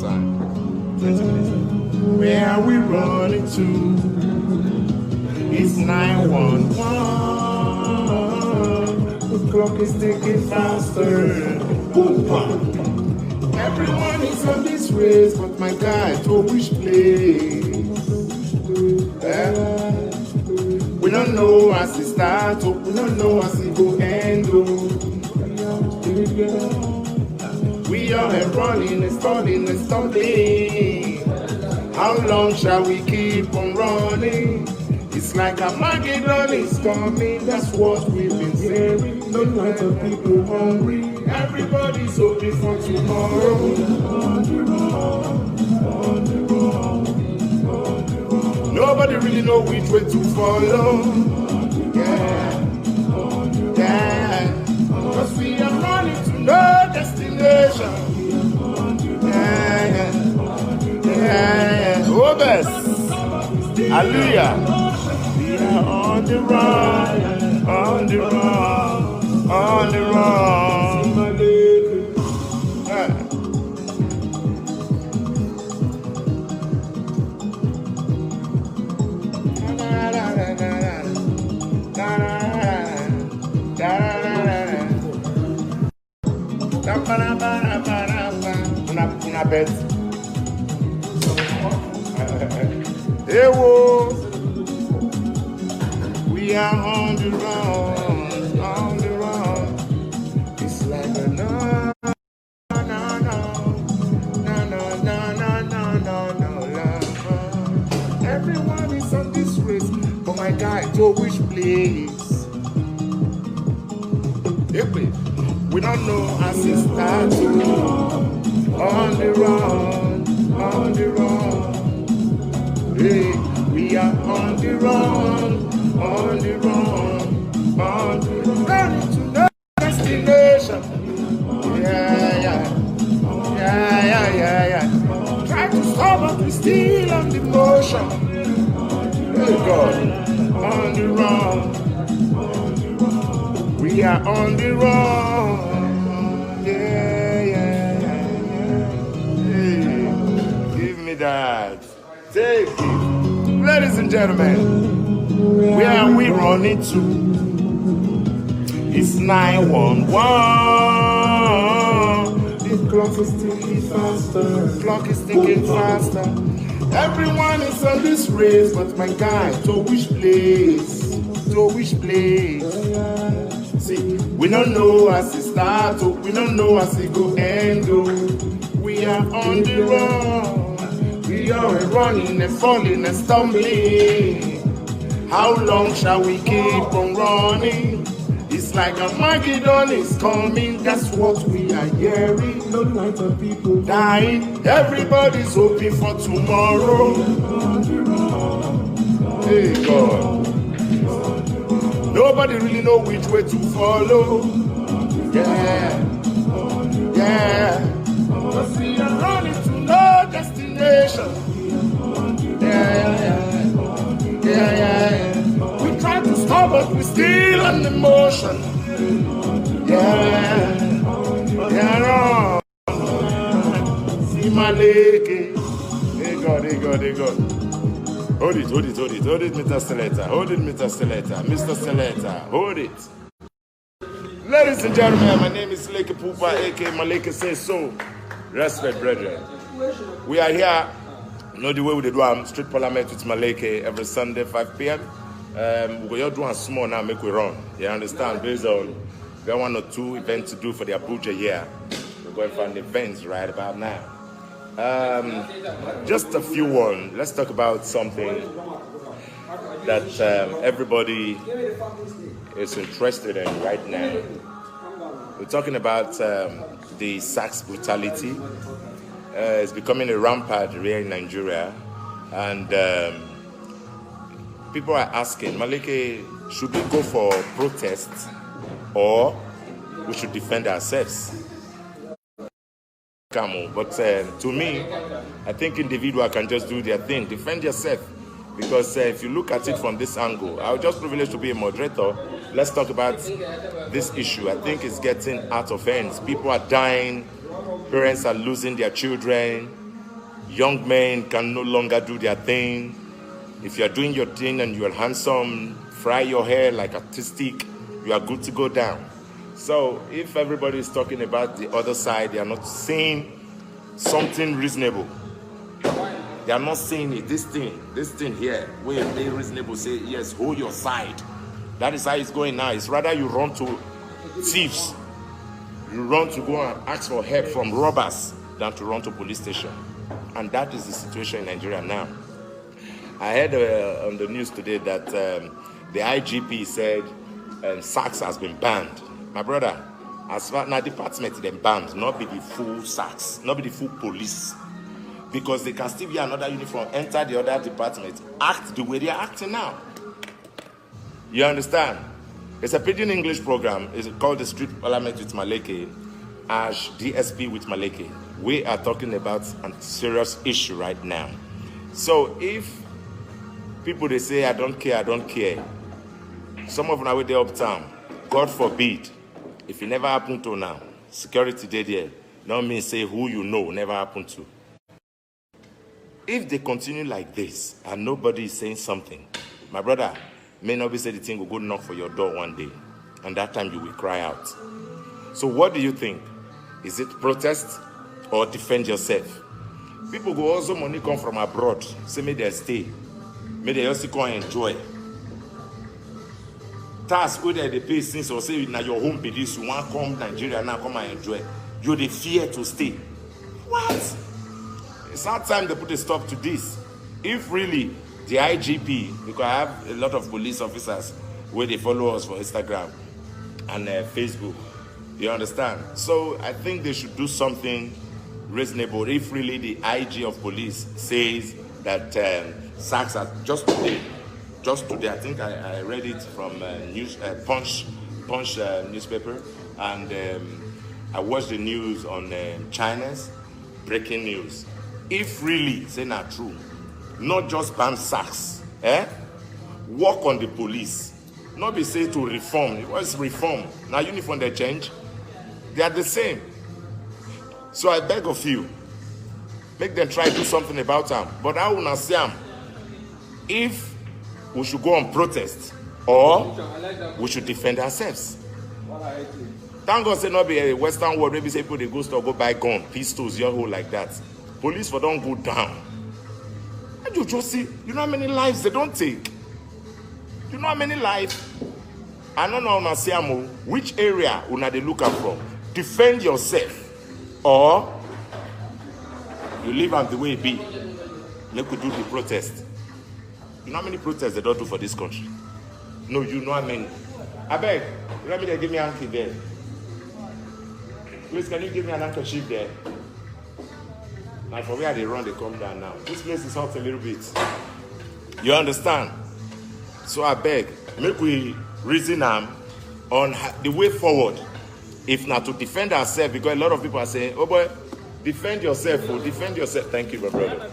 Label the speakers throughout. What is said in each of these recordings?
Speaker 1: time. 20 minutes. Where are we running to? It's 911. The clock is ticking faster. Everyone is on this race, but my guy to which place? We don't know as it starts, we don't know as it go end. We are running and stalling and stumbling. How long shall we keep on running? It's like a Armageddon is coming, that's what we've been saying. No lot of people hungry, everybody's hoping for tomorrow. Nobody really know which way to follow. Yeah, yeah, cause we are running to no destination. Yeah, yeah, oh best. Hallelujah. We are on the run, on the run, on the run. Una bet. We are on the run, on the run. It's like a no, no, no, no, no, no, no, no, no. Everyone is on this race, but my guy, to which place? We don't know as it starts. On the run, on the run. Hey, we are on the run, on the run, on the run. Running to no destination. Yeah. Try to stop, but we still on the motion. Hey God, on the run. We are on the run. Yeah. Hey, give me that. Take it. Ladies and gentlemen, where are we running to? It's 911. The clock is ticking faster. The clock is ticking faster. Everyone is on this race, but my guy, to which place? To which place? See, we don't know as it starts, we don't know as it go end. We are on the run. We are running and falling and stumbling. How long shall we keep on running? It's like a Armageddon is coming, that's what we are hearing. No light of people dying, everybody's hoping for tomorrow. Hey God. Nobody really know which way to follow. Yeah. Cause we are running to no destination. Yeah. We try to stop, but we still on the motion. Yeah. See my leg. Hey God. Hold it, Mr. Selector. Mr. Selector, hold it. Ladies and gentlemen, my name is Leke Pupa, aka Maleke Says So. Respect, brethren. We are here, you know the way we do street parliament with Maleke every Sunday, 5 p.m. We are doing small now, make we run. You understand? Based on, we have 1 or 2 events to do for the Abuja year. We're going for an event right about now. Just a few one. Let's talk about something that everybody is interested in right now. We're talking about the sex brutality. It's becoming a rampant here in Nigeria, and people are asking, Maleke, should we go for protests or we should defend ourselves? But to me, I think individual can just do their thing. Defend yourself. Because if you look at it from this angle, I was just privileged to be a moderator. Let's talk about this issue. I think it's getting out of hands. People are dying. Parents are losing their children. Young men can no longer do their thing. If you're doing your thing and you're handsome, fry your hair like artistic, you are good to go down. So if everybody is talking about the other side, they are not saying something reasonable. They are not saying it. This thing here, where they reasonable say, yes, hold your side. That is how it's going now. It's rather you run to thieves. You run to go and ask for help from robbers than to run to police station. And that is the situation in Nigeria now. I heard on the news today that the IGP said SACS has been banned. My brother, as far now department then banned, not be the full SACS, not be the full police. Because they can still be another uniform, enter the other department, act the way they are acting now. You understand? It's a Pidgin English program. It's called the Street Parliament with Maleke, Ash DSP with Maleke. We are talking about a serious issue right now. So if people they say, I don't care. Some of them are with the uptown. God forbid, if it never happened to now, security did there, don't mean say who you know never happened to. If they continue like this and nobody is saying something, my brother, may not be say the thing will go knock for your door one day, and that time you will cry out. So what do you think? Is it protest or defend yourself? People go also money come from abroad, say may they stay, may they also come enjoy. Task where they pay since or say now your home be this, you want come Nigeria now come and enjoy. You they fear to stay. What? It's our time they put a stop to this. If really the IGP, because I have a lot of police officers where they follow us for Instagram and Facebook, you understand? So I think they should do something reasonable. If really the IG of police says that SACS are just today, I think I read it from Punch newspaper, and I watched the news on China's breaking news. If really say not true, not just ban SACS, work on the police. Not be say to reform. What's reform? Now uniform they change. They are the same. So I beg of you, make them try to do something about them. But I will not say them. If we should go on protest or we should defend ourselves. Thank God say not be a Western world, maybe say people they go store, go buy gun, pistols, your whole like that. Police for don't go down. And you just see, you know how many lives they don't take? You know how many lives? I don't know which area una they look up from. Defend yourself. Or you live on the way it be. Let we do the protest. You know how many protests they don't do for this country? No, you know how many. I beg, let me give me an handkerchief there. Please, can you give me an handkerchief there? Like for where they run, they come down now. This place is hot a little bit. You understand? So I beg, make we reason on the way forward. If not to defend ourselves, because a lot of people are saying, oh boy, defend yourself, oh, defend yourself. Thank you, my brother.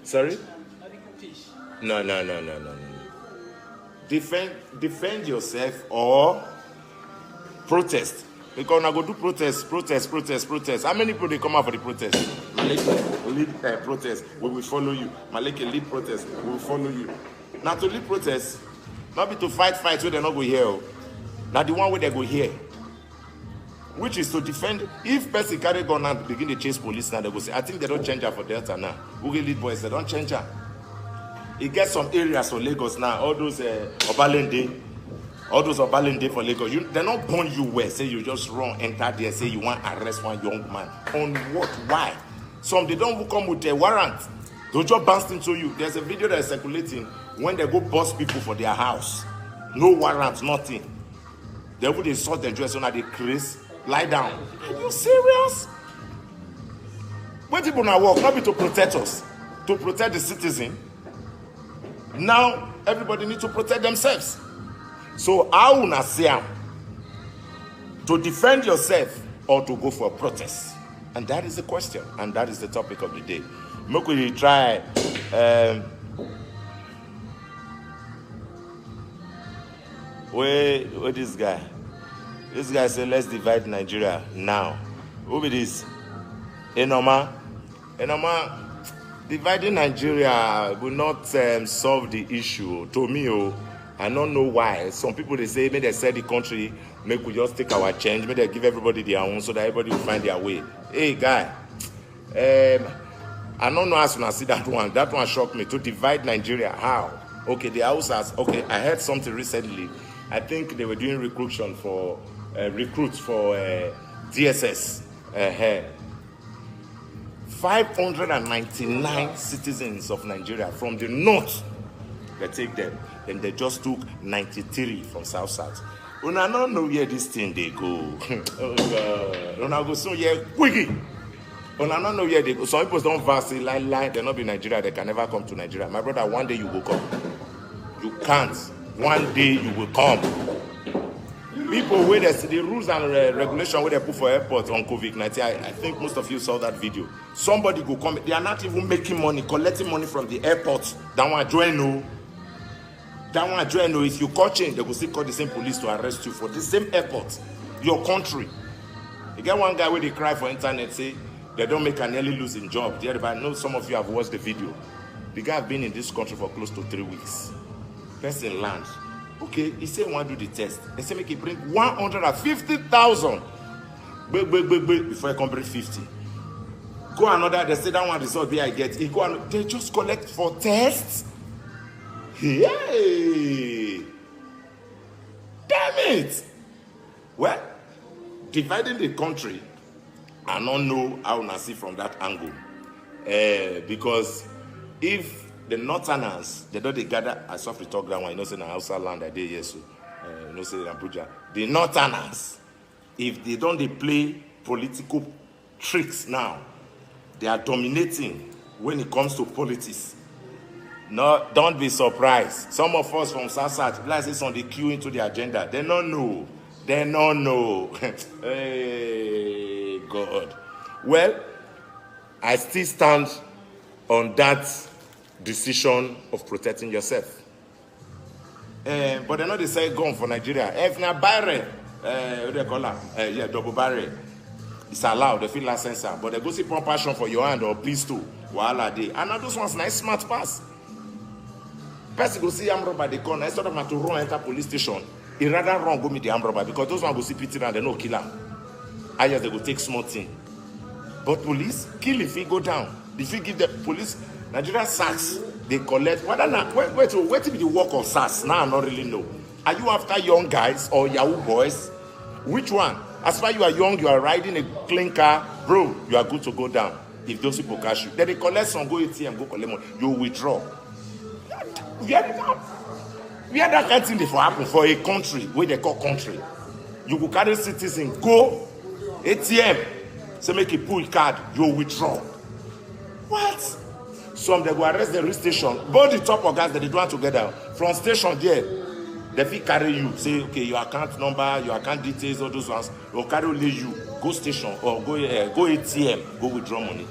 Speaker 1: Sorry? No. Defend yourself or protest. Because now go do protest. How many people they come out for the protest? Maleke lead protest, we will follow you. Maleke lead protest, we will follow you. Now to lead protest, not be to fight where they not go here. Now the one where they go here. Which is to defend. If person carry gun and begin to chase police now, they go say, I think they don't change her for Delta now. Google lead boys, they don't change her. It gets some areas for Lagos now, all those Obalende for Lagos. They're not born you well. Say you just run, enter there, say you want to arrest one young man. On what? Why? Some they don't come with a warrant. They just bounce into you. There's a video that is circulating when they go bust people for their house. No warrant, nothing. They would insult their dress on the crease. Lie down. Are you serious? When people now walk, not be to protect us, to protect the citizen. Now everybody needs to protect themselves. So how una say to defend yourself or to go for a protest? And that is the question, and that is the topic of the day. Make we try where this guy? This guy said, let's divide Nigeria now. Who be this? Enoma, Dividing Nigeria will not solve the issue. To me, I don't know why. Some people, they say, may they sell the country, make we just take our change, may they give everybody their own so that everybody will find their way. Hey, guy, I don't know how soon I see that one. That one shocked me. To divide Nigeria, how? Okay, the Hausas, okay, I heard something recently. I think they were doing recruits for DSS. 599 citizens of Nigeria from the north, they take them. Then they just took 93 from South. When I don't know where this thing they go. Oh God. When I go so yeah, quickly. When I don't know where they go. Some people don't verse lie. They're not in Nigeria. They can never come to Nigeria. My brother, one day you will come. You can't. One day you will come. People where the rules and regulation where they put for airports on COVID-19, I think most of you saw that video. Somebody go come. They are not even making money, collecting money from the airport. That one join no. That one join no. If you call change, they will still call the same police to arrest you for the same airport, your country. You get one guy where they cry for internet, say they don't make an early losing job. I know some of you have watched the video. The guy have been in this country for close to 3 weeks. Person land. Okay, he said want to do the test. They say make it bring 150,000 before I complete 50. Go another, they say that one result there I get. He go and they just collect for tests. Hey, damn it. Well, dividing the country, I don't know how I see from that angle. Because if the northerners, they don't gather, I saw the talk that one, you know, say in Hausa land I did yes, you know, say in Abuja. The northerners, if they don't play political tricks now, they are dominating when it comes to politics. No, don't be surprised. Some of us from South, like it's on the queue into the agenda. They don't know. They don't know. Hey, God. Well, I still stand on that decision of protecting yourself. But they know they say gun for Nigeria. If na barrel, what do they call that? Double barrel. It's allowed, they feel license, but they go see pump passion for your hand or pistol. Wahala dey. And now those ones nice smart pass. Person go see arm robber they come. Instead of to run enter police station, he rather run go meet the arm robber because those ones go see pity and they no kill him. I just they go take small thing. But police kill if he go down. If you give the police Nigeria SARS, they collect. Whether not wait to be the work of SARS. Now I don't really know. Are you after young guys or Yahoo boys? Which one? As far as you are young, you are riding a clean car, bro, you are good to go down. If those people catch you, then they collect some, go ATM, go collect money, you withdraw. We are that kind of thing for happen for a country where they call country. You go carry citizen, go ATM, say make a pull card, you withdraw. What? Some they go arrest the rail station, both the top of guys that they do it together from station there. They fit carry you, say, okay, your account number, your account details, all those ones, or carry only you, go station, or go ATM, go withdraw money.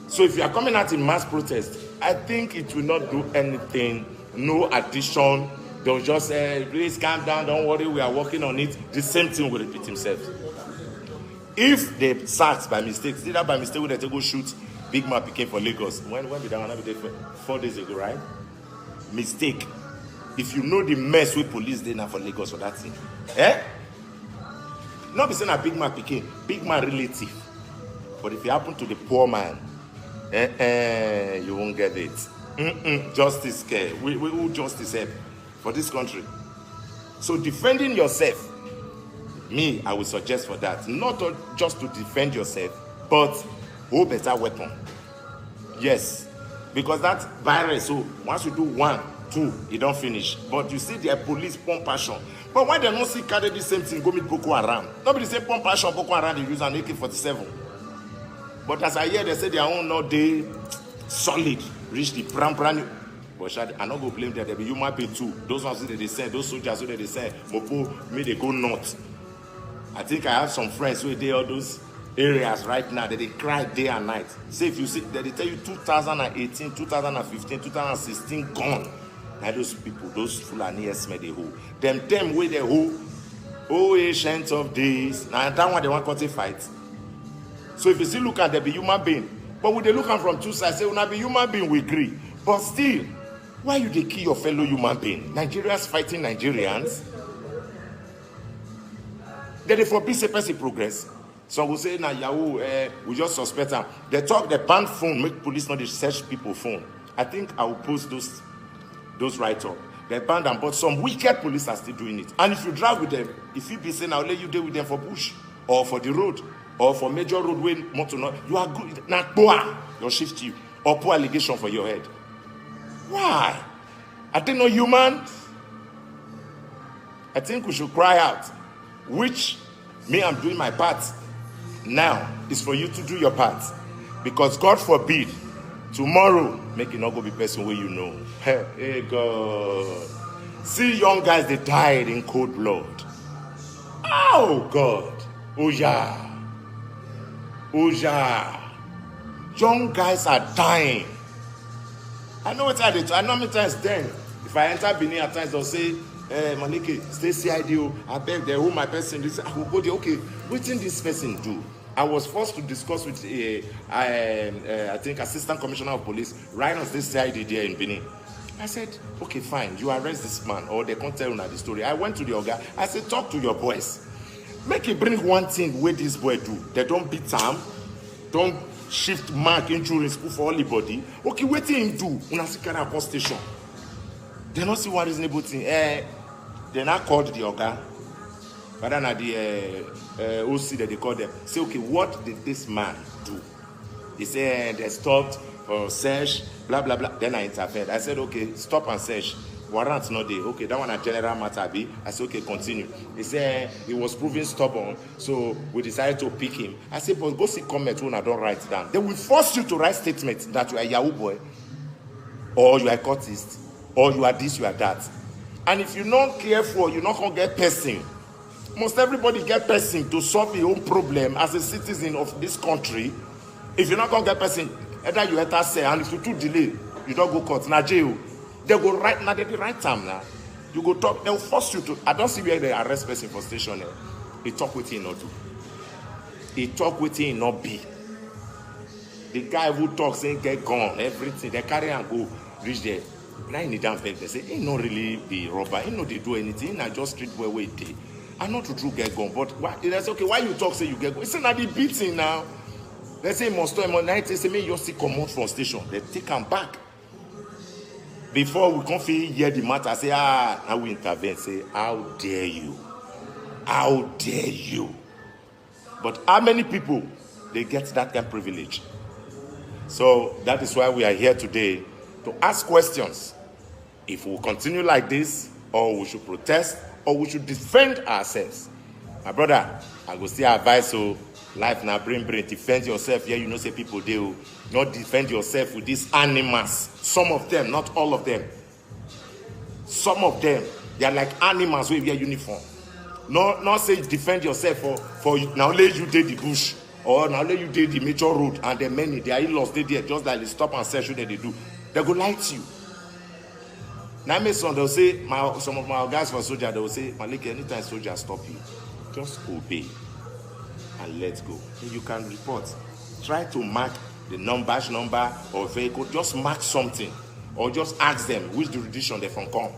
Speaker 1: So if you are coming out in mass protest, I think it will not do anything, no addition. They'll just say, please calm down, don't worry, we are working on it. The same thing will repeat himself. If they sacked by mistake, see that by mistake when they go shoot Big Man became for Lagos. When did that one be there? 4 days ago, right? Mistake. If you know the mess with police they now for Lagos for that thing. Not be saying a Big Man became Big Man relative. But if it happen to the poor man, you won't get it. Justice care. We will justice help for this country. So defending yourself, me, I would suggest for that. Not just to defend yourself, but hold better weapon. Yes. Because that virus, so once you do 1, 2, you don't finish. But you see their police pump passion. But why they don't see carry the same thing, go meet Boko Haram? Nobody say pump passion, Boko Haram, they use an AK-47. But as I hear, they say their own not they solid, reach the brand new. But I not go blame them, they be human being too. Those ones that they send, those soldiers that they send, Mopo, may they go north. I think I have some friends who they all those areas right now that they cry day and night. Say if you see that they tell you 2018, 2015, 2016 gone. Now those people, those Fulani esme they hold. Them way they hold. Oh, ancient of days. Now that one they want to fight. So if you still look at them, be human being. But we dey look am from two sides, say una be human being, we agree. But still, why you dey kill your fellow human being? Nigerians fighting Nigerians. Then they forbid say person progress. Some will say, nah, Yahoo, we just suspect them. They talk, they ban phone, make police not search people phone. I think I will post those write-up. They ban them, but some wicked police are still doing it. And if you drive with them, if you be saying, I'll let you deal with them for bush, or for the road, or for major road way, motor, you are good. Now, they'll shift you, or put allegation for your head. Why? Are they not human? I think we should cry out, which me, I'm doing my part. Now is for you to do your part, because God forbid tomorrow make it not go be person where you know. Hey God, see young guys they died in cold blood. Oh God, oh yeah, young guys are dying. I know what I did. I know many times then if I enter Benin at times they'll say, Malike, stay CID. I beg they hold my person. I will go there. Okay, what did this person do? I was forced to discuss with I think Assistant Commissioner of Police right on this CID there in Benin. I said, okay, fine, you arrest this man, or they can't tell you the story. I went to the Oga. I said, talk to your boys. Make it bring one thing where this boy do. They don't beat him, don't shift mark injury in school for everybody. Okay, what him do? Una see kind of station. They don't see one reasonable thing. They not called the Oga. But then at the OC that they call them, say, okay, what did this man do? He said they stopped for search, blah, blah, blah. Then I interfered. I said, okay, stop and search. Warrant not there. Okay, that one a general matter be. I said, okay, continue. He said he was proving stubborn, so we decided to pick him. I said, but go see comment when I don't write down. They will force you to write statements that you are a Yahoo boy, or you are a cultist, or you are this, you are that. And if you're not careful, you're not going to get person. Most everybody get person to solve your own problem as a citizen of this country. If you're not going to get person, either you enter say, and if you too delay, you don't go court. Now jail, they go right now, they the right time now. You go talk, they'll force you to. I don't see where they arrest person for station. He talk with him not do. He talk with him not be. The guy who talks saying get gone, everything, they carry and go, reach there. Now in the damn bag, they say, he not really be robber, he not they do anything, he not just street where we dey. I know to do get gone, but why? That's okay. Why you talk say you get gone? It's not the beating now. They say must stop him night. They say me you see come out from station. They take him back. Before we come hear the matter, say now we intervene. Say how dare you? How dare you? But how many people they get that kind of privilege? So that is why we are here today to ask questions. If we continue like this, or we should protest, or we should defend ourselves. My brother, I go still advise you, life now brain, defend yourself. Yeah, you know say people do. Not defend yourself with these animals. Some of them, not all of them. Some of them, they are like animals with their uniform. Not say defend yourself for now let you did the bush, or now let you did the major road, and the many, they are in-laws, they there, just like they stop and search what they do. They go lie to you. Now, they'll say, some of my guys for soldier, they will say, Malike, anytime soldier stop you, just obey and let's go. And you can report. Try to mark the number or vehicle. Just mark something, or just ask them which jurisdiction they from come.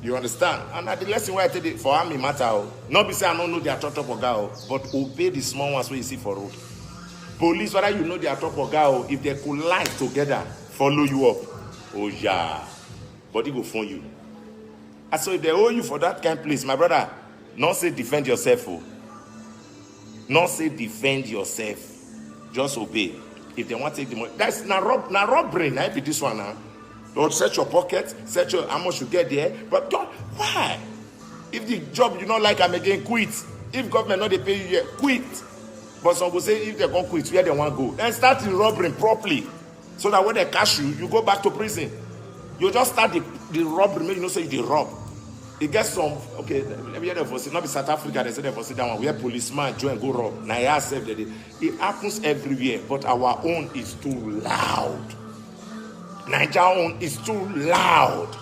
Speaker 1: You understand? And the lesson where I tell you for army matter, not be say I don't know their top of girl, but obey the small ones where you see for road. Police, whether you know their top of girl, if they collide together, follow you up. Oh yeah. Body go phone you. And so if they owe you for that kind of place, my brother, not say defend yourself. Oh. Not say defend yourself. Just obey. If they want to take the money, that's not robbery. Now if it this one now, don't search your pocket, search your how much you get there. But don't, why? If the job you don't like, I'm again quit. If government not they pay you yet, quit. But some will say if they go quit, where they want to go, then start the robbery properly, so that when they catch you, you go back to prison. You just start the robbery, maybe you know say you rob. It gets some, okay, let me hear the voice. Not be South Africa, they say the voice that one where policeman join go rob. Now it happens everywhere, but our own is too loud. Nigeria own is too loud.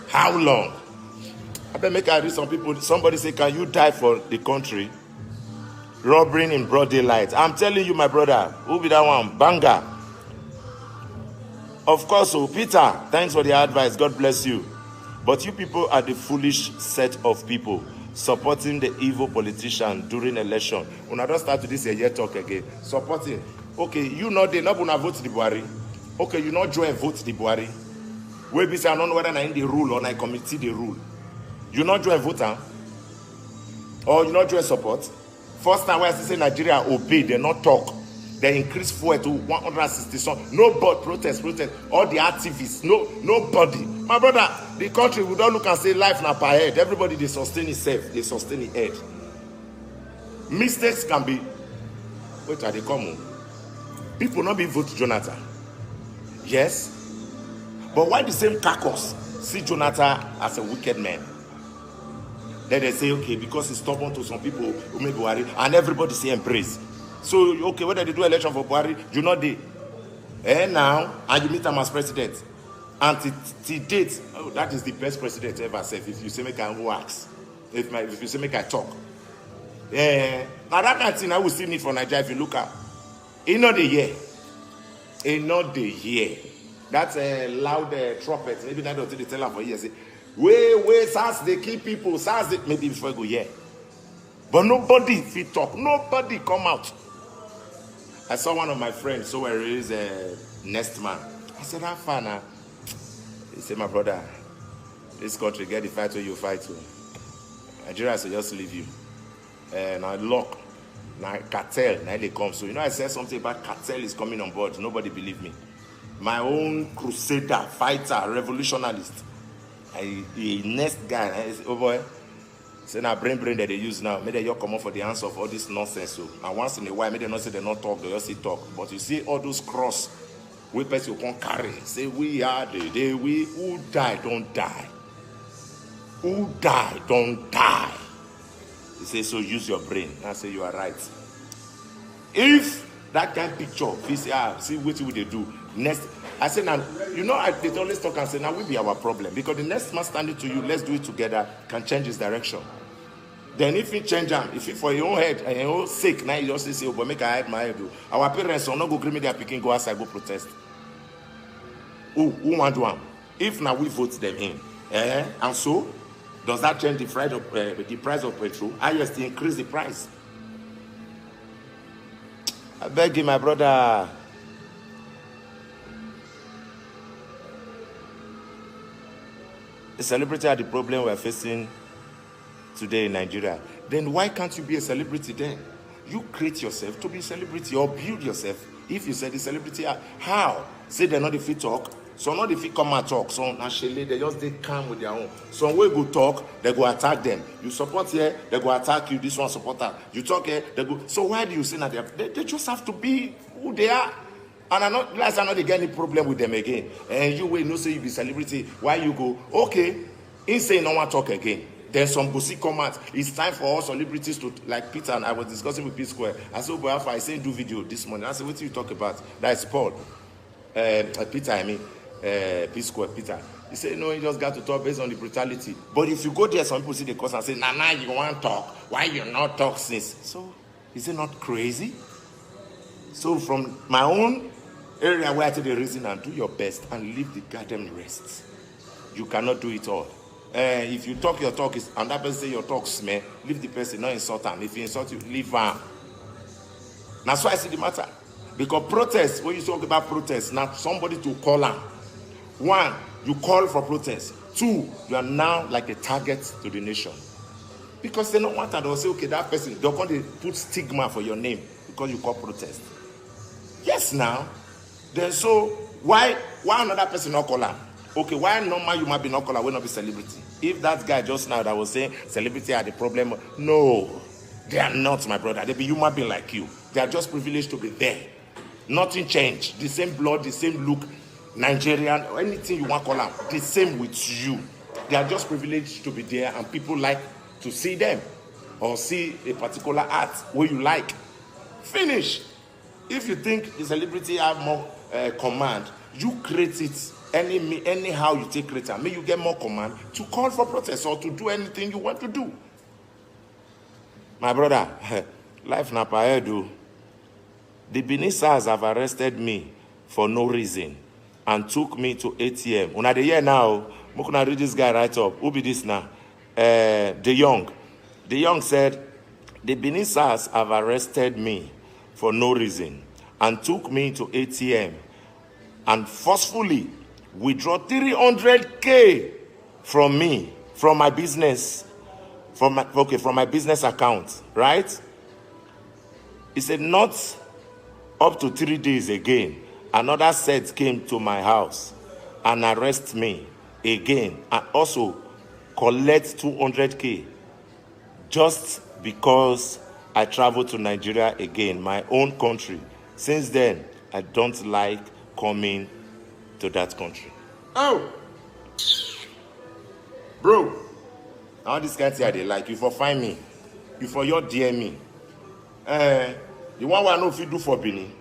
Speaker 1: How long? I bet make I read some people. Somebody say, can you die for the country? Robbery in broad daylight. I'm telling you, my brother, who be that one? Banger. Of course, so Peter, thanks for the advice. God bless you. But you people are the foolish set of people supporting the evil politician during election. When I don't start to this year talk again. Supporting. Okay, you know they not gonna vote the Buhari. Okay, you not join vote the Buhari. We be say I don't know whether I in the rule or I committee the rule. You not join vote, huh? Or you not join support. First time when I say Nigeria obey, they not talk. They increase fuel to 160 some. Nobody protest. All the activists, nobody. My brother, the country would not look and say life now per head. Everybody they sustain itself, they sustain the head. Mistakes can be. Wait, are they coming? People not be vote Jonathan. Yes, but why the same caucus see Jonathan as a wicked man? Then they say, okay, because he's stubborn to some people who may Buhari, and everybody say embrace. So, okay, whether they do election for Buhari, you know they. And now, and you meet him as president. And till date, oh, that is the best president ever said. If you say make I wax, if you say make I talk. Now that kind of thing I will still need for Nigeria if you look at. In not the year. In not the year. That's a loud trumpet. Maybe that don't tell them for years. Wait, SARS, they kill people. SARS, maybe before I go, yeah. But nobody fit talk. Nobody come out. I saw one of my friends, so where he is a nest man. I said, how far now? He said, my brother, this country get the fight where you fight to. Nigeria should just leave you. Now lock, now cartel, now they come. So you know I said something about cartel is coming on board. Nobody believe me. My own crusader, fighter, revolutionalist. The next guy, I say, oh boy, say now brain that they use now. Maybe you come up for the answer of all this nonsense. So and once in a while, maybe they not say they not talk, they just say talk. But you see all those cross, we person you can't carry. Say we are the day we who die don't die. Who die don't die. He say so use your brain. I say you are right. If that kind of picture, see what they do next. I say now, you know, they always talk and say now will be our problem because the next man standing to you, let's do it together, can change his direction. Then if he change them, if he for your own head and your own sake, now you just say, oh, but make I hide my head. Our parents will not go green me their picking, go outside, go protest. Who want to? If now we vote them in, and so does that change the price of petrol? I just increase the price. I beg you, my brother. A celebrity are the problem we're facing today in Nigeria. Then why can't you be a celebrity then? You create yourself to be a celebrity or build yourself. If you say the celebrity, how? Say they're not the fit talk. So not if you come and talk. So naturally they just they come with their own. Some way go talk, they go attack them. You support here, they go attack you. This one supporter. You talk here, they go. So why do you say that they just have to be who they are? And I'm not they get any problem with them again. And you will not say you be celebrity. Why you go? Okay, in say no one talk again. Then some go see comment. It's time for all celebrities to like Peter and I was discussing with P Square. I said, but I say do video this morning. I said, what do you talk about? That's Paul. Peter, I mean, P Square, Peter. He said, no, he just got to talk based on the brutality. But if you go there, some people see the cause and say, nah, you want to talk. Why you not talk since? So, is it not crazy? So from my own area where I take the reason and do your best and leave the goddamn rest. You cannot do it all. If you talk your talk, and that person say your talk smell, leave the person, not insult him. If he insult you, leave him. That's why I see the matter. Because protest, when you talk about protest, now somebody to call him. One, you call for protest. Two, you are now like a target to the nation. Because they don't want that. They'll say, okay, that person, they're going to put stigma for your name because you call protest. Yes, now. Then so, why another person not call him? Okay, why normal you might be not call him, will not be celebrity? If that guy just now that was saying celebrity are the problem, no, they are not, my brother. They be human being like you. They are just privileged to be there. Nothing changed. The same blood, the same look, Nigerian, anything you want to call them, the same with you. They are just privileged to be there and people like to see them or see a particular art where you like. Finish. If you think the celebrity have more command, you create it anyhow you take it. May you get more command to call for protest or to do anything you want to do. My brother, Life na paedo. The Benin SARS have arrested me for no reason and took me to ATM. Una the year now, I'm gonna read this guy right up. Who be this now? De Young. De Young said, the Benin SARS have arrested me for no reason and took me to ATM and forcefully withdraw 300K from me, from my business, from my business account, right? He said, not up to 3 days again, another set came to my house and arrest me again and also collect 200K just because I traveled to Nigeria again, my own country. Since then, I don't like coming to that country. Oh! Bro, now this guy say they like you for find me. You for your DM me. The one I know if you do for Benin,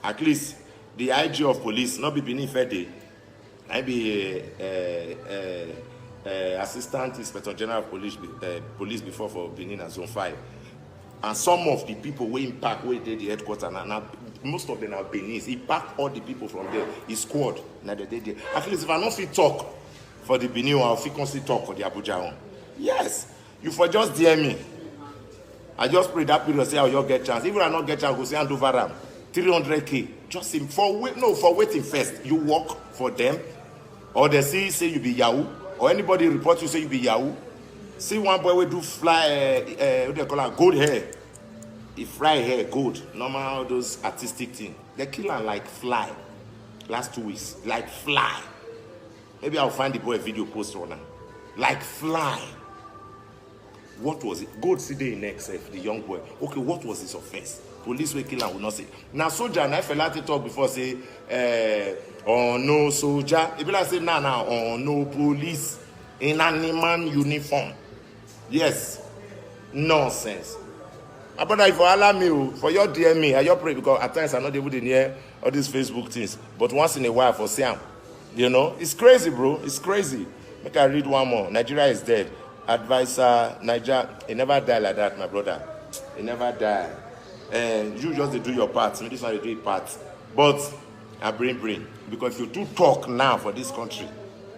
Speaker 1: at least the IG of police, not be Benin Fede. I be Assistant Inspector General of Police before for Benin and Zone 5. And some of the people were in park where they the headquarters and most of them are Beninese. He packed all the people from there. His squad. Now they did. At least if I don't fit talk for the Benin one, I'll fit constantly talk for the Abuja one. Yes, you for just DM me. I just pray that period say, oh, you'll get chance. Even I not get chance, go say and do varam. 300K. Just him for waiting first. You work for them, or they say you be Yahoo, or anybody report you say you be Yahoo. See one boy we do fly, what they call it, gold hair. He fry hair, gold. Normal those artistic things. They kill him like fly. Last 2 weeks, like fly. Maybe I'll find the boy a video post on him. Like fly. What was it? Gold CD in XF, the young boy. Okay, what was his offense? Police will kill him, will not say. Now soldier, and I felt to talk before say, oh no soldier. If I say nah, oh no police in animal uniform. Yes, nonsense. But if you allow me, for your DM me, I your pray because at times I'm not able to hear all these Facebook things. But once in a while for Sam, you know, it's crazy, bro. It's crazy. Make I read one more. Nigeria is dead. Advisor Niger, he never die like that, my brother. He never die. And you just do your part. So this one they do your part. But I bring because if you do talk now for this country,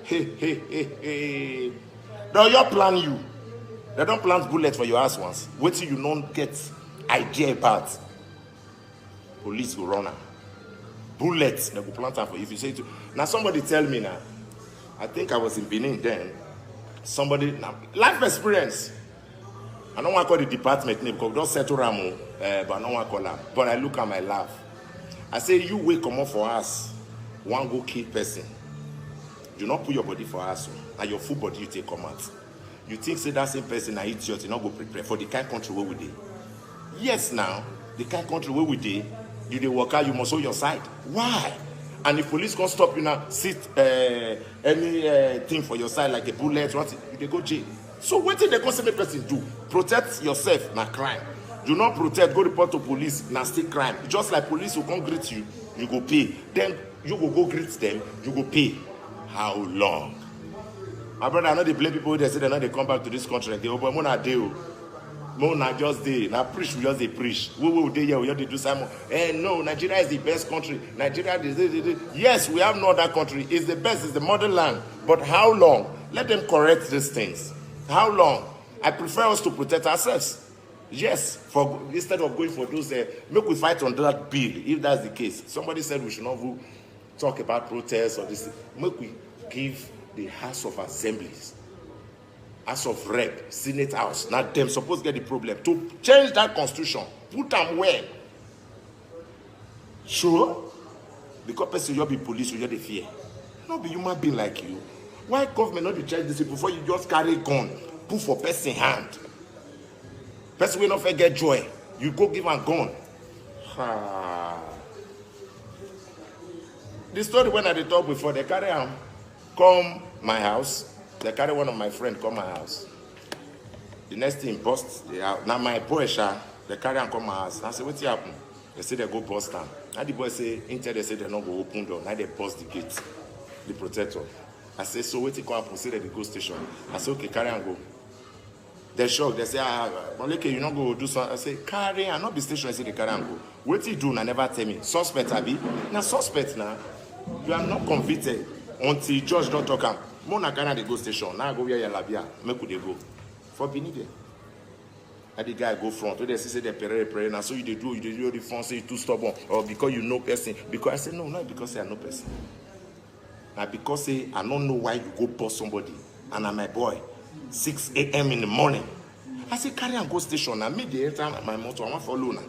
Speaker 1: hey. They don't plan you. They don't plant bullets for your ass once. Wait till you don't get idea about. Police will run her. Bullets, they will plant her for you. If you say to now somebody tell me now, I think I was in Benin then. Somebody now life experience. I don't want to call the department name because we don't settle Ramo, but I don't want to call her. But I look at my laugh. I say, you wake come up for us. One go kill person. Do not put your body for us. And your full body you take come out. You think say that same person I idiot, you not go prepare for the kind country where we did. Yes, now the kind country where we did, you dey work out, you must hold your side. Why? And if police can't stop you now, sit any thing for your side like a bullet, what they go jail. So what did the consummate person do? Protect yourself, na crime. Do not protect, go report to police, na still crime. Just like police will come greet you, you go pay. Then you go greet them, you go pay. How long? My brother, I know they blame people, they say they know they come back to this country. They open Mona Deo. Mona just day. Now preach, we just they preach. We will day here, we just do some. No, Nigeria is the best country. Nigeria is yes, we have no other country. It's the best, it's the motherland. But how long? Let them correct these things. How long? I prefer us to protect ourselves. Yes, for instead of going for those, make we fight on that bill, if that's the case. Somebody said we should not talk about protests or this. Make we give the House of Assemblies, House of Rep, Senate House, now them supposed to get the problem, to change that constitution, put them where? Sure? Because person you be police, you just fear. Not be human being like you. Why government not to charge this before you just carry gun, put for person hand? Person will not forget joy. You go give a gun. The story when I did talk before, they carry him come my house. They carry one of my friends come my house. The next thing bust the house. Now my boy they carry him come my house. I say, what's happened? They say they go bust down. Now the boy say, until they say they not go open door. Now they bust the gate, the protector. I say, so wait till come happen? Say that they go station. I say, okay, carry and go. They shock. They say, Maleke, you not go do something. I say, carry and not be station. I say, they carry and go. What you do, and never tell me. Suspect, Abi. Now, suspect now. You are not convicted until judge don't talk am. Mona Ghana they go station. Now I go where you labia. Make they go. For Benide. And the guy go front. So they say they pray. Now so you do the phone say you too stubborn. Or because you know person. Because I say no, not because I know person. Now because say I don't know why you go bust somebody. And I'm my boy. 6 a.m. in the morning. I say carry and go station. Now me they enter my motor. I want follow now.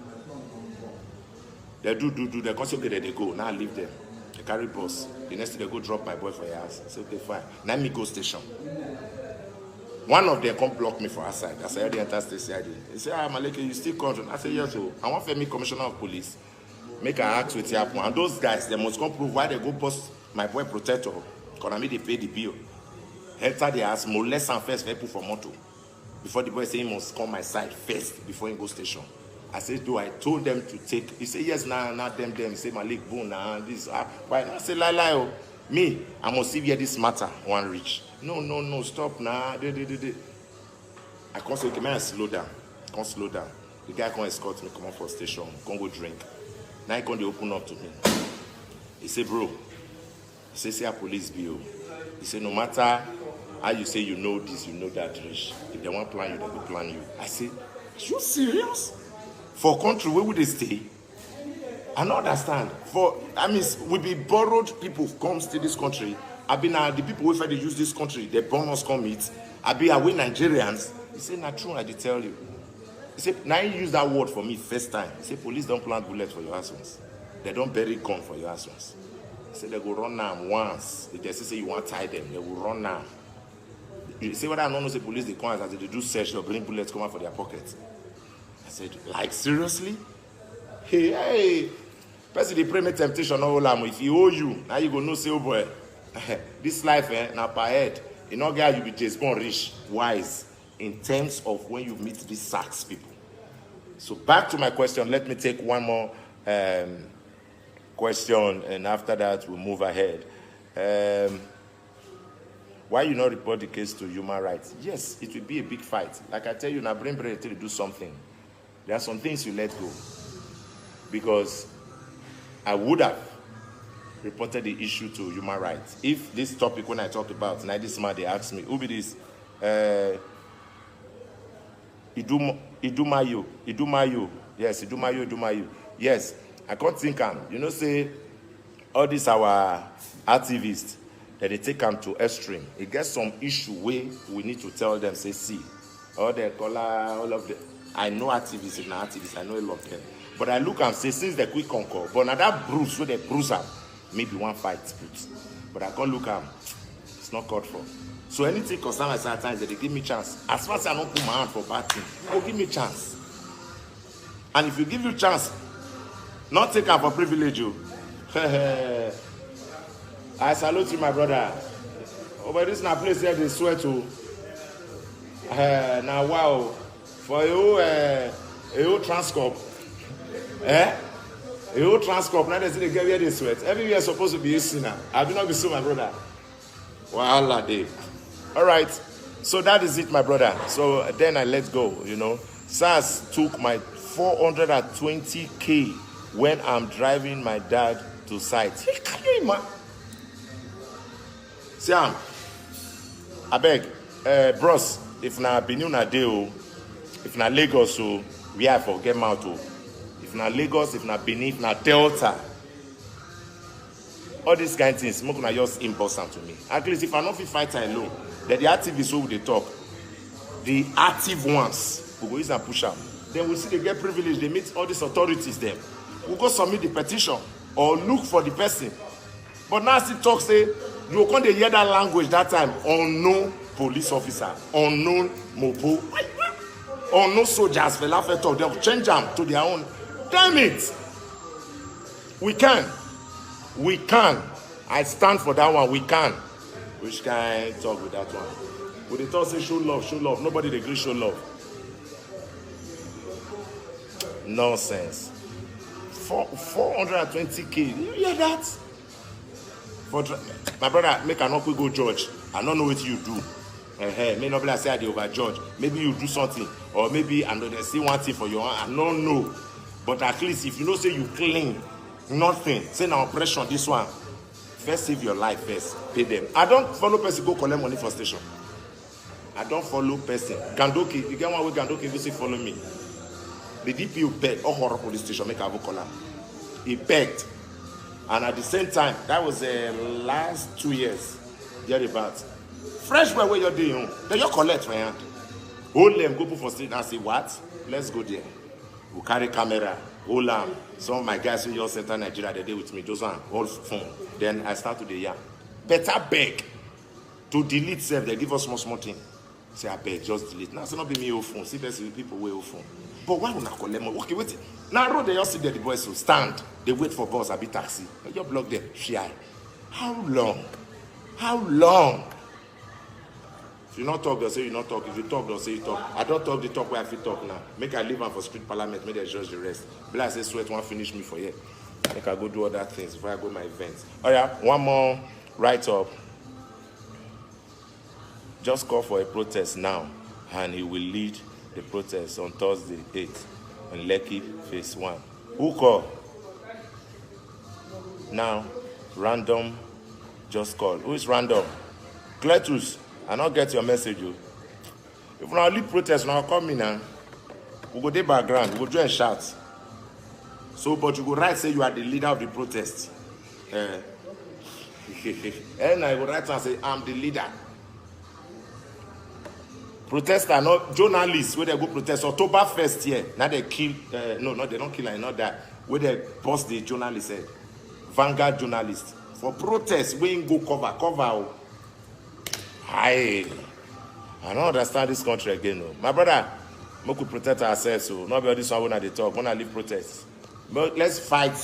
Speaker 1: They do. They come say okay, they go. Now I leave them. They carry bus. The next day they go drop my boy for your house. I say okay, fine. Now me go station. One of them come block me for outside. I say I enter station. He say, Maleke, you still come? I say yes. So I want Femi commissioner of police. Make an act with happen. And those guys, they must come prove why they go bust my boy protector. Because I mean they pay the bill. Enter the house, molest and first people for motor. Before the boy say he must come my side first before he go station. I said, do I told them to take? He said, yes, not them. He said, Malik, boom, nah, this. Why? I said, lie. Me, I must see where this matter one reach. No, stop, nah. I can't say, okay, man, slow down. Can't slow down. The guy can't escort me, come on for station, can't go drink. Now he can't open up to me. He said, bro, he said, say a police bill. He said, no matter how you say you know this, you know that, Rich. If they want to plan you, they will plan you. I said, are you serious? For country, where would they stay? I don't understand. We be borrowed people comes to this country. I been the people who they use this country, they born us come eat. I be away Nigerians. He said, not true, I did tell you. He said, now you use that word for me first time. He said, police don't plant bullets for your husbands. They don't bury gun for your husbands. He said, they go run now once. If they say you want to tie them, they will run now. You say what I don't know, say police, they come as they do search, they'll bring bullets come out for their pockets. I said, like, seriously? Hey, person, they pray me temptation, no lamb. If he owe you, now you go no say, oh boy, this life, now per head, you know, guy, you be just born rich, wise, in terms of when you meet these sacks people. So back to my question, let me take one more question, and after that, we'll move ahead. Why you not report the case to human rights? Yes, it will be a big fight. Like I tell you, now bring bread to do something. There are some things you let go. Because I would have reported the issue to human rights. If this topic, when I talk about, now this man, they ask me, who be this? Idumayo. Yes, Idumayo. Yes, I can't think you know, say, all these our activists, that they take them to extreme. It gets some issue where we need to tell them, say, see, all the color, all of the, I know activists, I know a lot of them. But I look and say, since they quick conquer, but now that bruise, where they bruise up, maybe one fight put. But I can't look at it's not called for. So anything concern myself at times, they give me chance. As far as I don't put my hand for bad thing, go give me chance. And if you give you chance, not take her for privilege, you. I salute you, my brother. Oh, but this is not a place where they swear to. Now, wow. For you, Transcorp. You Transcorp. Now they say they get where they sweat. Everywhere is supposed to be a sinner. I do not be so, my brother. Wow, Dave. All right. So that is it, my brother. So then I let go, you know. SARS took my 420K when I'm driving my dad to site. Hey, can you imagine? Siam, I beg, bros, if na Benin na Deo, if na Lagos, so we have for get out. If na Lagos, if na Benin, if na Delta, all these kind of things, smoke na just important to me. At least if I don't feel fight alone, then the activists who they talk, the active ones, we go use and push them. Then we see they get privilege, they meet all these authorities there. We go submit the petition or look for the person. But now still talk say, you can't hear that language that time. Unknown police officer, unknown mopo, unknown soldiers, they'll change them to their own. Damn it! We can. I stand for that one. We can. Which can talk with that one? With the talk say show love. Nobody they agree show love. Nonsense. 420K. You hear that? My brother, make an up go judge. I don't know what you do. May not be like say I dey overjudge. Maybe you do something, or maybe another say one thing for your own. I don't know. But at least if you know say you clean, nothing. Say now oppression this one. First save your life first. Pay them. I don't follow person go collect money for station. I don't follow person. Gandoki, you get one way Gandoki you say follow me. The DPO begged all horror police station make a vocal. He begged. And at the same time, that was the last 2 years. Thereabouts. Fresh boy where you're doing, then you collect my hand. Hold them, go put for street and say, what? Let's go there. We'll carry camera, hold them. Some of my guys who just enter Nigeria, they did with me, just one, hold phone. Then I start to the yarn. Better beg. To delete self, they give us small thing. Say, I beg, just delete. Now, it's not be me off phone. See, there's people way off phone. But why would I collect money? Okay, wait. Now, road, they just sit there, the boys will stand. They wait for bus, I be taxi. You block them. Shy. How long? How long? If you not talk, they'll say you not talk. If you talk, they'll say you talk. I don't talk the talk where I feel talk now. Make I leave them for street parliament, make they judge the rest. But I say sweat won't finish me for here. Make I go do other things before I go my events. Oh yeah, one more write-up. Just call for a protest now, and he will lead the protest on Thursday 8th on Lekki Phase 1. Who call? Now, random just call. Who is random? Cletus. I not get your message, you. If we lead protest, now call me now. We go to the background, we go join shout. So, but you go write say you are the leader of the protest. And I go write and say I'm the leader. Protester, not journalists where they go protest October 1st here. Now they kill. No, they don't kill. I know that where they bust the journalists, Vanguard journalists for protest. We go cover. I don't understand this country again. No. My brother, we could protect ourselves. So not be all this one when they talk. When I leave protest, but let's fight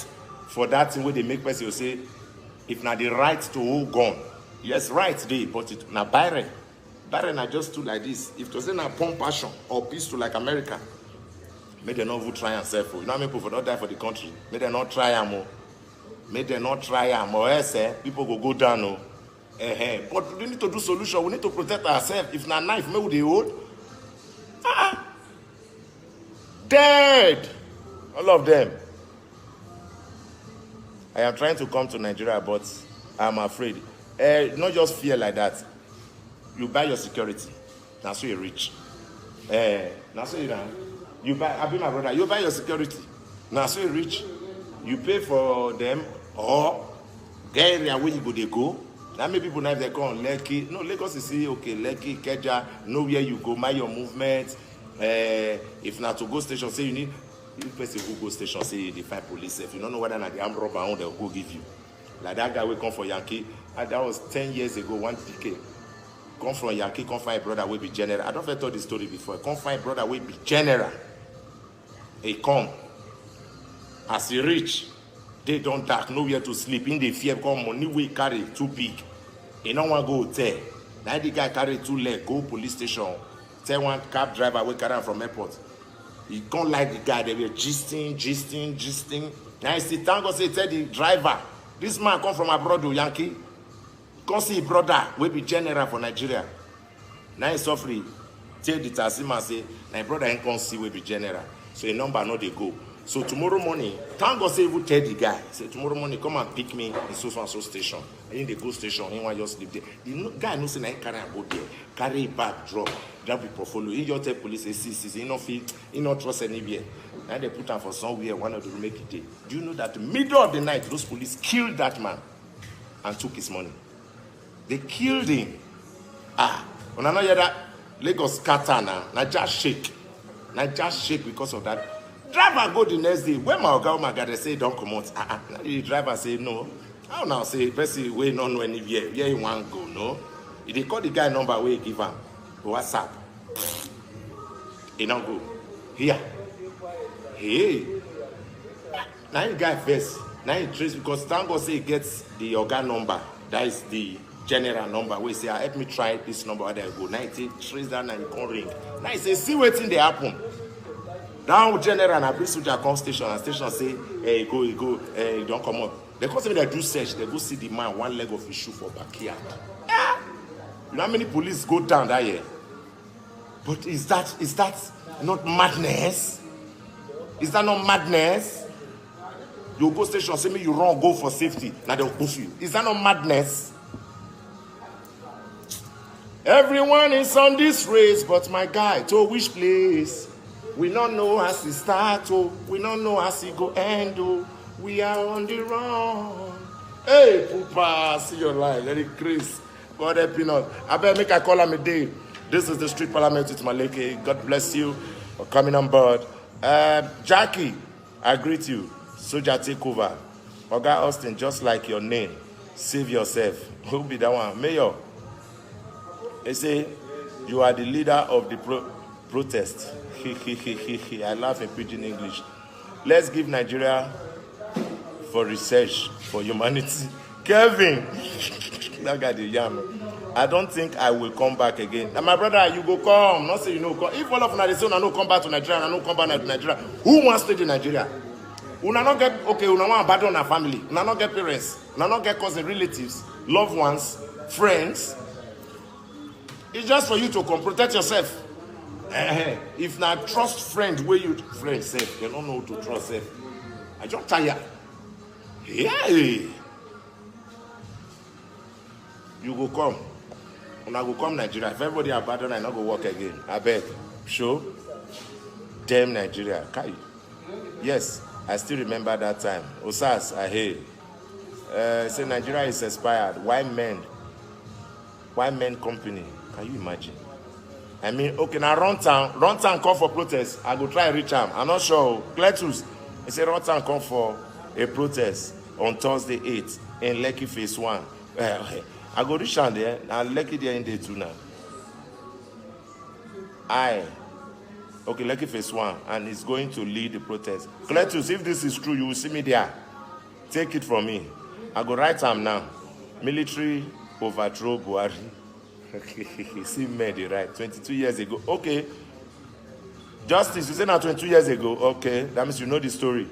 Speaker 1: for that thing where they make person say, if not the right to hold gun, yes, right they, but it now Byron are just too like this. If to say now pump passion or pistol like America, may they not try and self. You know how many people not die for the country? May they not try more. May they not try more. Else, people go down. No. But we need to do solution. We need to protect ourselves. If not knife, maybe they hold. Dead. All of them. I am trying to come to Nigeria, but I'm afraid. Not just fear like that. You buy your security. Now so you're rich. Now so you buy. I be my brother. You buy your security. Now so you're rich. You pay for them or get area where you go. They go. Now many people now if they come Lekki. No, Lagos is say okay. Lekki, Keja, know where you go, mind your movement. If not to go station, say you need. You person who go station say they find police. If you don't know whether not the armed robber on they'll go give you. Like that guy will come for Yankee. And that was 10 years ago. 1 DK. Come from Yankee, come find a brother will be general. I don't ever told this story before. Come find a brother will be general. He come. As he reach, they don't dark, nowhere to sleep. In the fear, come money we carry too big. He don't want to go hotel. Now the guy carry 2 legs, go police station. Tell one cab driver we carry him from airport. He can't like the guy, they were gisting. Now he see thank God say tell the driver, this man come from abroad to Yankee. Come see his brother, will be general for Nigeria. Now he's suffering. Tell the taxi man say, my brother ain't come see will be general. So a number no they go. So tomorrow morning, thank God say will tell the guy. Say tomorrow morning come and pick me in so and so station. And in the go station, he want just sleep there. The guy knows say I carry and go there, carry it back, drop people follow. He just tell police say see, he not feel, he not trust anywhere. And they put him for somewhere, one of them make it day. Do you know that the middle of the night, those police killed that man and took his money? They killed him. When I know that Lagos scatter now just shake. Now just shake because of that. Driver go the next day. When my God, they say don't come out. Now the driver say no. How now say person we don't know anywhere. Where he want go, no? If they call the guy number where he give him. WhatsApp. He don't go. Here. Hey. Now the guy first. Now he trace because thank God say he gets the organ number. That is the general number. We say, help me try this number where they go. Now he trace that and he can ring. Now he say, see what thing they happen. Now general and I bring soldier come station and station say, hey, go, hey, don't come up. They come say they do search, they go see the man, one leg of his shoe for backyard. You know how many police go down that year? But is that not madness? Is that not madness? You go station, say me you run, go for safety. Now they'll push you. Is that not madness? Everyone is on this race, but my guy, to which place? We don't know as it start, oh. We don't know as it go end, oh. We are on the run. Hey, Poopa, see your life. Let it grace. God helping us. I better make a call on me day. This is the Street Parliament with Maleke. God bless you for coming on board. Jackie, I greet you. Soldier Takeover. Oga Austin, just like your name. Save yourself. Who be that one? Mayor. They say, you are the leader of the protest. I laugh in pidgin English. Let's give Nigeria for research, for humanity. Kevin. That guy the yam. I don't think I will come back again. And my brother, you go come. Not say you know come. If all of them say I no come back to Nigeria, I no come back to Nigeria. Who wants to stay in Nigeria? Una not get okay. Una want abandon our family. Una not get parents. Una not get cousin, relatives, loved ones, friends. It's just for you to come protect yourself. If not trust friend, where you friend safe, you don't know how to trust safe. I just tired. Yeah. You go come. When I go come Nigeria, if everybody abandon, I not go work again. I beg. Sure. Damn Nigeria. Kai. Yes, I still remember that time. Osas, I hear. Say Nigeria is expired. Why men company? Can you imagine? I mean, okay, now run town call for protest. I go try reach him. I'm not sure. Cletus, he said run town come for a protest on Thursday 8th in Lekki Phase 1. I go reach down there, and Lekki there in day 2 now. Okay, Lekki Phase 1, and he's going to lead the protest. Cletus, if this is true, you will see me there. Take it from me. I go write him now. Military overthrow Buhari. See men they right 22 years ago. Okay. Justice, you say now 22 years ago. Okay, that means you know the story.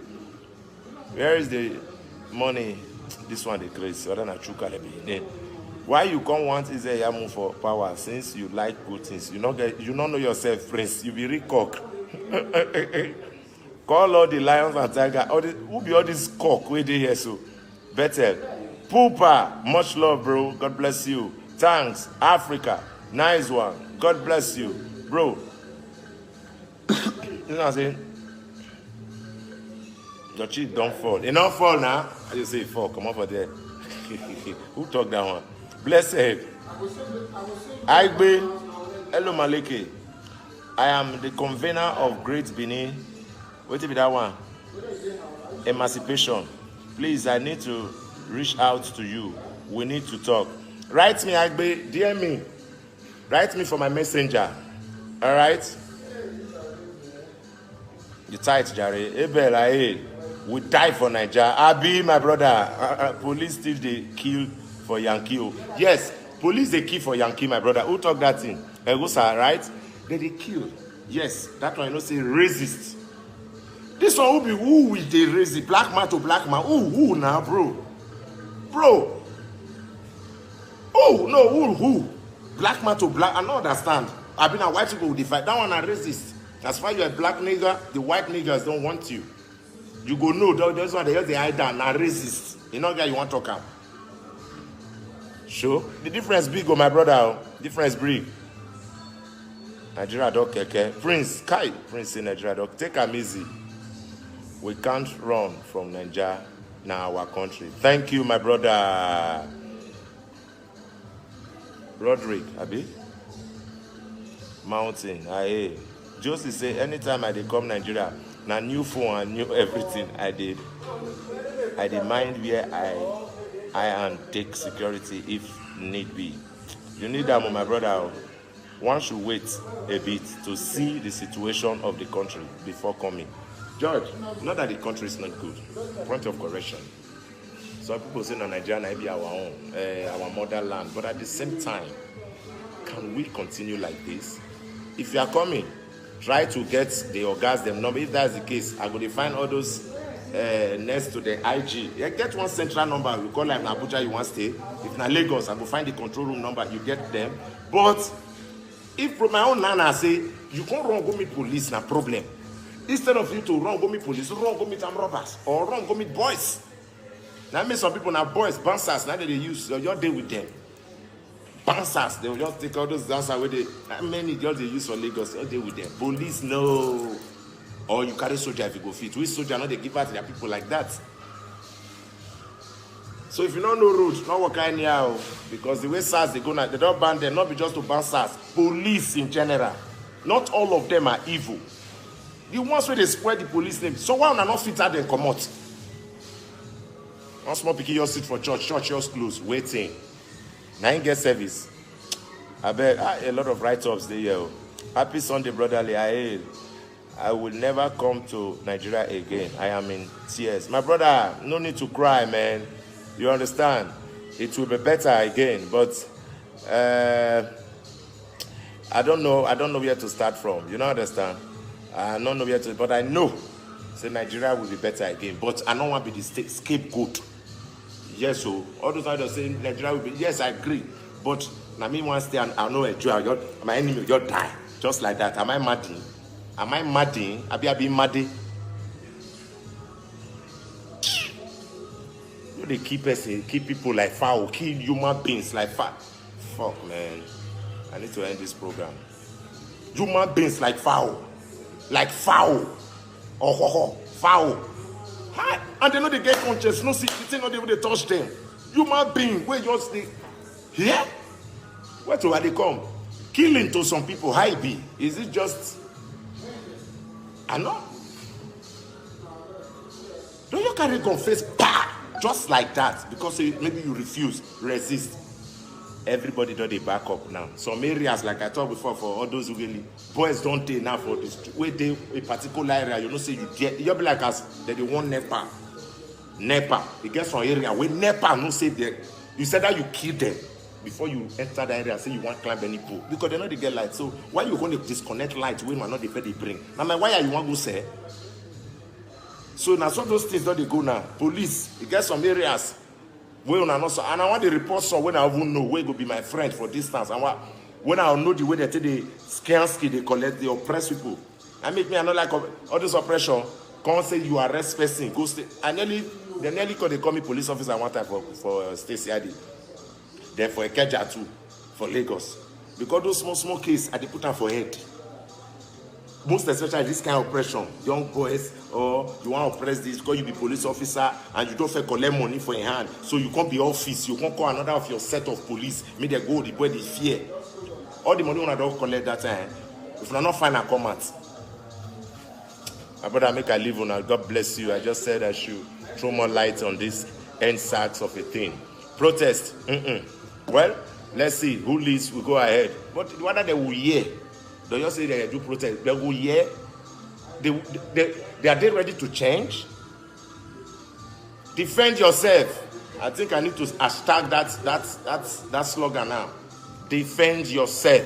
Speaker 1: Where is the money? This one, the grace. Why you come want Izeyamu for power since you like good things? You don't know yourself, Prince. You be recock. Call all the lions and tiger. Who be all this cock where they here so? Better. Poopa, much love, bro. God bless you. Thanks, Africa. Nice one. God bless you, bro. You know what I'm saying? Your cheek don't fall. It don't fall now. I just say fall. Come on for there. Who talk that one? Blessed. Aigbe. Hello, Maleke. I am the convener of Great Benin. Wait be that one. Emancipation. Please, I need to reach out to you. We need to talk. Write me, Aigbe. DM me. Write me for my messenger. All right? You tight, Jerry. Ebel, we die for Nigeria. Abi, my brother. Police still they kill for Yankee. Yes, police they kill for Yankee, my brother. Who talk that thing? Egusa, right? They kill. Yes, that one I know say resist. This one will be who will they resist? Black man to black man. Who now, bro? Bro. Oh no, who? Black man to black. I don't understand. I've been a white people who divide. That one I resist. As far as you're a black nigger, the white niggers don't want you. You go no, that's why they just hide down and resist. You know, guy, you want to come. Sure. The difference big, oh my brother. Difference big. Nigeria dog keke. Prince, Kai, Prince in Nigeria dog. Take them easy. We can't run from Nigeria now our country. Thank you, my brother. Roderick, Abi. Mountain, aye. Josie say anytime I come Nigeria, na new phone and new everything I did mind where I and take security if need be. You need that, my brother. One should wait a bit to see the situation of the country before coming. George, not that the country is not good. Point of correction. Some people say that Nigeria might be our own, our motherland. But at the same time, can we continue like this? If you are coming, try to get the orgasm number. If that's the case, I go to find all those next to the IG. You get one central number, we call like Abuja you want to stay. If na Lagos, I go find the control room number, you get them. But if from my own nana say, you can't run go meet police, na problem. Instead of you to run go meet police, run go meet armed robbers, or run go meet boys. Now I mean some people now boys, bouncers, now they use, so you're there with them. Bouncers, they will just take all those dancers where they, how many girls they use for Lagos, you're there with them. Police, no. Or you carry soldier if you go fit. Which soldier, not they give out to their people like that. So if you don't know roads, not work anyhow. Because the way SARS they go now, they don't ban them, not be just to ban SARS. Police in general. Not all of them are evil. The ones where they spoil the police name. So why not fit out and come out? One small picky just sit for church just closed, waiting. Now you get service. I bet a lot of write-ups there. Happy Sunday, brotherly. I will never come to Nigeria again. I am in tears. My brother, no need to cry, man. You understand? It will be better again. But I don't know where to start from. You know, understand? I don't know where to, but I know. Say Nigeria will be better again. But I don't want to be the scapegoat. Yes, so all those others saying Nigeria will be. Yes, I agree. But I mean, once day I know a joy. My enemy will just die. Just like that. Am I mad? Am I madding? I be madding? You they keep people like foul, kill human beings like foul. Fuck, man. I need to end this program. Human beings like foul. Like foul. Oh, foul. Hi. And they know they get conscious. No security, not even they touch them. Human being, where you stay? Here? Where to where they come? Killing to some people, how it be? Is it just... I know. Don't you carry gun face just like that because maybe you refuse, resist. Everybody do they back up now. Some areas, like I talked before, for all those who really boys don't take now for this. Where they a particular area, you know, say you'll be like us that they want NEPA. It gets from area where NEPA no say there. You said that you kill them before you enter the area, say you want to climb any pool. Because they know they get light. So why you going to disconnect light when not the pay they bring? Now my why are you want to go say? So now some those things don't they go now. Police, it gets some areas where and I want the report so when I won't know where go be my friend for distance. And when I know the way they take the scan they collect, they oppress people. I make me I not like all this oppression. Can't say you arrest person, go stay. They nearly call me police officer one time for Stacey ID. Then for Ikeja too, for Lagos. Because those small cases, they put them for head. Most especially this kind of oppression, young boys, or you want to oppress this because you be police officer and you don't collect money for your hand. So you can't be office, you can't call another of your set of police, make they go the boy they fear. All the money when I don't collect that time, if I not find a comment. My brother make I live on. God bless you. I just said I should throw more light on this end sacks of a thing. Protest. Well, let's see who leads. We go ahead. But whether they will hear, don't you say they do protest? They will hear. They are they ready to change? Defend yourself. I think I need to hashtag that slogan now. Defend yourself.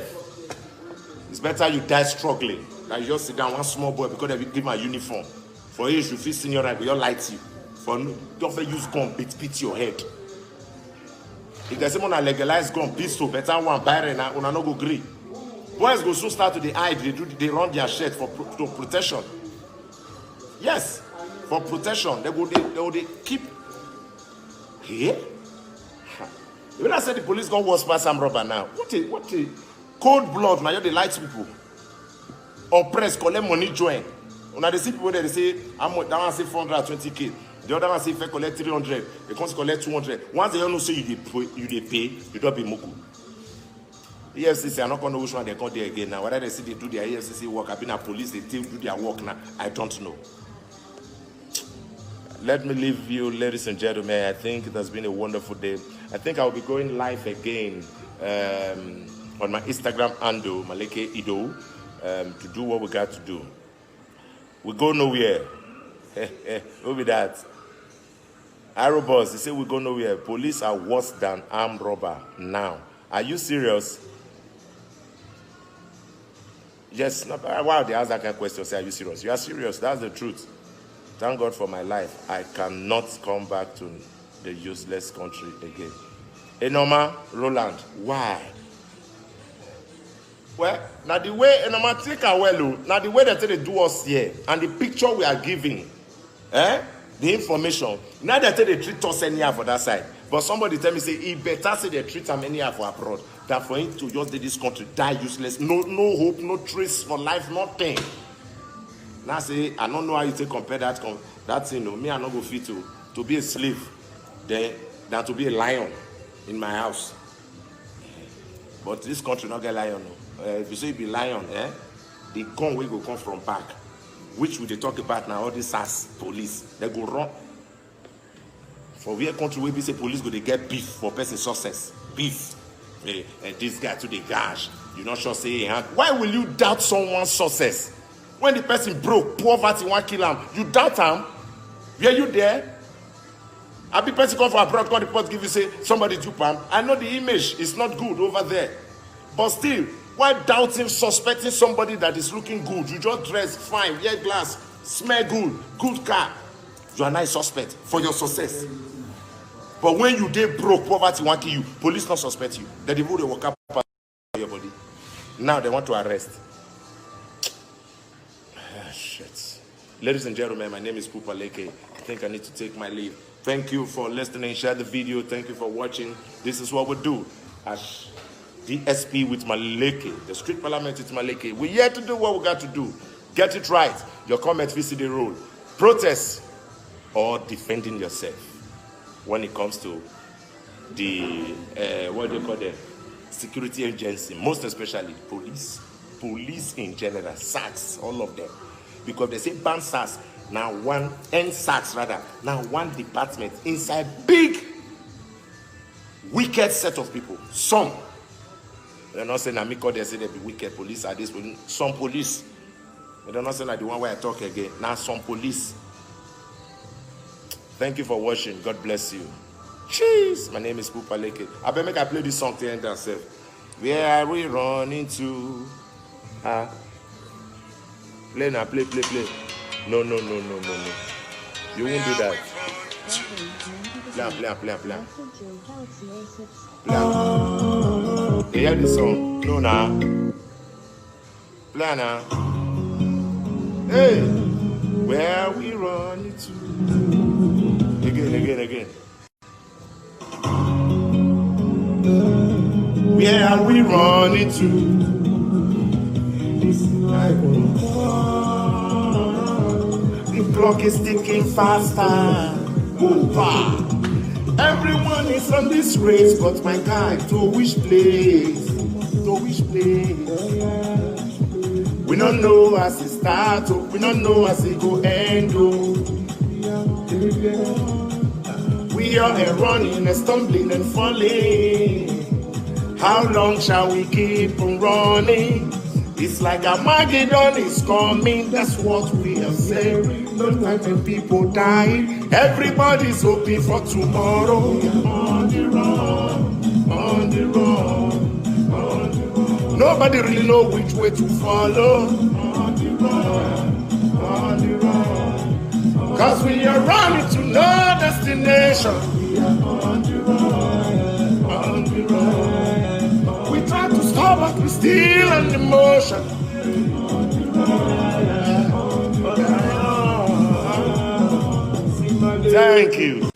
Speaker 1: It's better you die struggling than you just sit down one small boy because they give my uniform. For you, you feel senior right, but you light you. For don't use gun, beat your head. If there's someone that legalize gun, pistol, better one buy it now, una no go agree. Boys go soon start to the hide, they run their shirt for protection. Yes, for protection. They will keep here. When I said the police got worse by some robber now, what a cold blood now, they light people. Oppress, collect money, join. When they see people there, they say, that one say 420K. The other one say if I collect 300, they can't collect 200. Once they don't know say you pay, you don't be moku. The EFCC are not going to know which one they call there again now. Whether they see they do their EFCC work, I've been a police, they still do their work now. I don't know. Let me leave you, ladies and gentlemen. I think it has been a wonderful day. I think I'll be going live again on my Instagram handle, Maleke Ido, to do what we got to do. We go nowhere. Who be that? Aerobus, they say we go nowhere. Police are worse than armed robber now. Are you serious? Yes. Wow, they ask that kind of question. Say, are you serious? You are serious. That's the truth. Thank God for my life. I cannot come back to the useless country again. Enoma, Roland, why? Well, now the way Enoma take well, now the way that they do us here, and the picture we are giving, the information, now that they treat us anyhow for that side. But somebody tell me, say, it better say they treat them anyhow for abroad than for him to just do this country, die useless, no hope, no trace for life, nothing. Now say, I don't know how you take compare that thing. No, me, I not go fit to be a slave than to be a lion in my house. But this country not get lion. No. If you say you be lion, the gun will go come from back, which we they talk about now. All these SAS police, they go run. For where country where we say police go they get beef for person success, beef. And this guy to the gash, you not sure say why will you doubt someone's success? When the person broke, poverty want kill him, you doubt him? Were you there? I be person come from abroad, come report give you say somebody dupe him. I know the image is not good over there, but still, why doubting, suspecting somebody that is looking good? You just dress fine, wear glass, smell good, good car. You are not a suspect for your success. But when you dey broke, poverty want kill you, police not suspect you. They will they walk up your body. Now they want to arrest. Shit. Ladies and gentlemen, my name is Pupa Leke. I think I need to take my leave. Thank you for listening. Share the video. Thank you for watching. This is what we do as DSP with Maleke, the street parliament with Maleke. We're here to do what we got to do. Get it right. Your comment, visit the role. Protest or defending yourself when it comes to the, what do you call them? Security agency, most especially police in general, SACs, all of them. Because they say ban SACs, now one, and SACs rather, now one department inside big, wicked set of people. Some, they're not saying that me they say they be wicked police are this, some police. They're not saying that the one where I talk again. Now some police. Thank you for watching. God bless you. Cheese. My name is Pupa Leke. I better make I play this song to end ourselves. Where are we running to? Play now, play. No. You won't do that. Play. You hear this song? No, nah. Play now. Hey, where are we running to? Again. Where are we running to? The clock is ticking faster. Everyone is on this race, but my guy, to which place? We don't know as it starts, we don't know as it go end. We are running and stumbling and falling. How long shall we keep on running? It's like Armageddon is coming, that's what we are saying. No time when people die, everybody's hoping for tomorrow. On the run. Nobody really know which way to follow. On the run. Cause we are running to no destination. We are on the run. We try to stop but we still on the motion. Thank you.